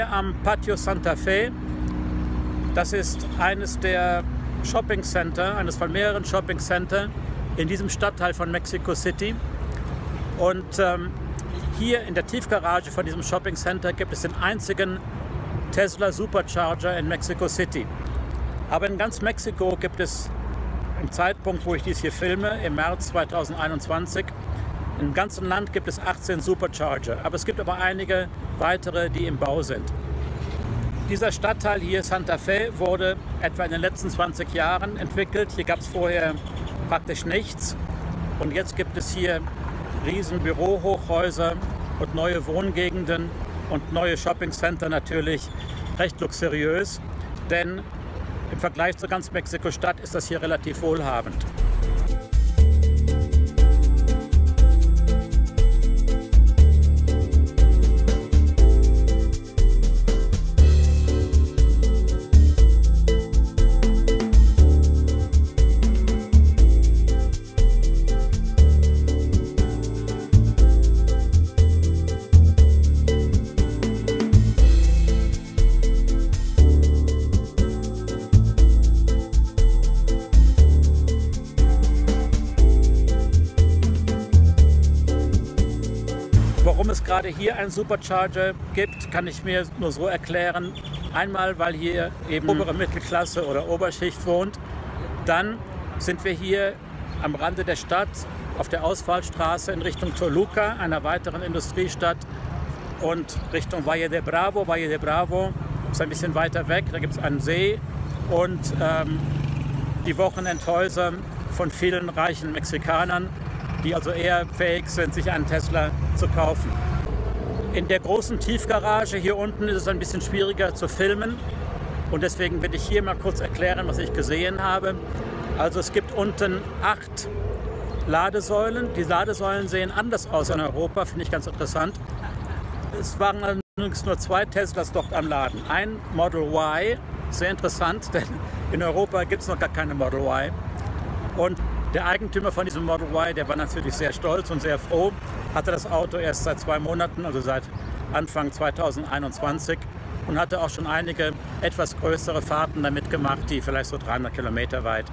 hier am Patio Santa Fe. Das ist eines der Shopping Center, eines von mehreren Shopping Center in diesem Stadtteil von Mexico City. Und hier in der Tiefgarage von diesem Shopping Center gibt es den einzigen Tesla Supercharger in Mexico City. Aber in ganz Mexiko gibt es im Zeitpunkt, wo ich dies hier filme, im März 2021, im ganzen Land gibt es 18 Supercharger. Aber es gibt aber einige weitere, die im Bau sind. Dieser Stadtteil hier, Santa Fe, wurde etwa in den letzten 20 Jahren entwickelt. Hier gab es vorher praktisch nichts. Und jetzt gibt es hier riesen Bürohochhäuser und neue Wohngegenden und neue Shoppingcenter, natürlich recht luxuriös. Denn im Vergleich zu ganz Mexiko-Stadt ist das hier relativ wohlhabend. Warum es gerade hier einen Supercharger gibt, kann ich mir nur so erklären. Einmal, weil hier eben obere Mittelklasse oder Oberschicht wohnt. Dann sind wir hier am Rande der Stadt auf der Ausfallstraße in Richtung Toluca, einer weiteren Industriestadt, und Richtung Valle de Bravo. Valle de Bravo ist ein bisschen weiter weg, da gibt es einen See und die Wochenendhäuser von vielen reichen Mexikanern, die also eher fähig sind, sich einen Tesla zu kaufen. In der großen Tiefgarage hier unten ist es ein bisschen schwieriger zu filmen und deswegen werde ich hier mal kurz erklären, was ich gesehen habe. Also es gibt unten 8 Ladesäulen. Die Ladesäulen sehen anders aus in Europa, finde ich ganz interessant. Es waren allerdings nur 2 Teslas dort am Laden. Ein Model Y, sehr interessant, denn in Europa gibt es noch gar keine Model Y. Und der Eigentümer von diesem Model Y, der war natürlich sehr stolz und sehr froh, hatte das Auto erst seit 2 Monaten, also seit Anfang 2021, und hatte auch schon einige etwas größere Fahrten damit gemacht, die vielleicht so 300 Kilometer weit.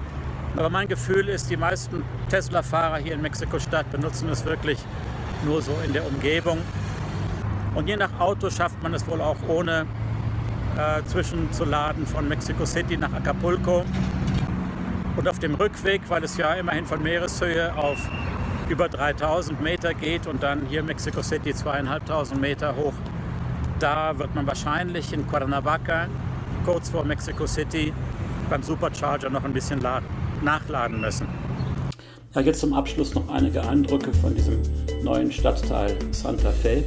Aber mein Gefühl ist, die meisten Tesla-Fahrer hier in Mexiko-Stadt benutzen es wirklich nur so in der Umgebung. Und je nach Auto schafft man es wohl auch ohne zwischenzuladen von Mexico City nach Acapulco. Und auf dem Rückweg, weil es ja immerhin von Meereshöhe auf über 3000 Meter geht und dann hier Mexico City 2500 Meter hoch, da wird man wahrscheinlich in Cuernavaca, kurz vor Mexico City, beim Supercharger noch ein bisschen nachladen müssen. Ja, jetzt zum Abschluss noch einige Eindrücke von diesem neuen Stadtteil Santa Fe,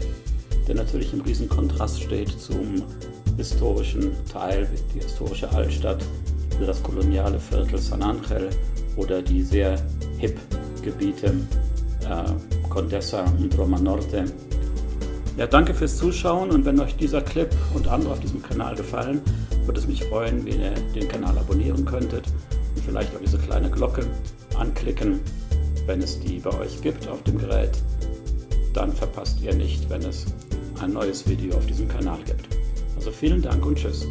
der natürlich im riesen Kontrast steht zum historischen Teil, die historische Altstadt, das koloniale Viertel San Angel oder die sehr hip Gebiete Condesa und Roma Norte. Ja, danke fürs Zuschauen, und wenn euch dieser Clip und andere auf diesem Kanal gefallen, würde es mich freuen, wenn ihr den Kanal abonnieren könntet und vielleicht auch diese kleine Glocke anklicken, wenn es die bei euch gibt auf dem Gerät. Dann verpasst ihr nicht, wenn es ein neues Video auf diesem Kanal gibt. Also vielen Dank und tschüss.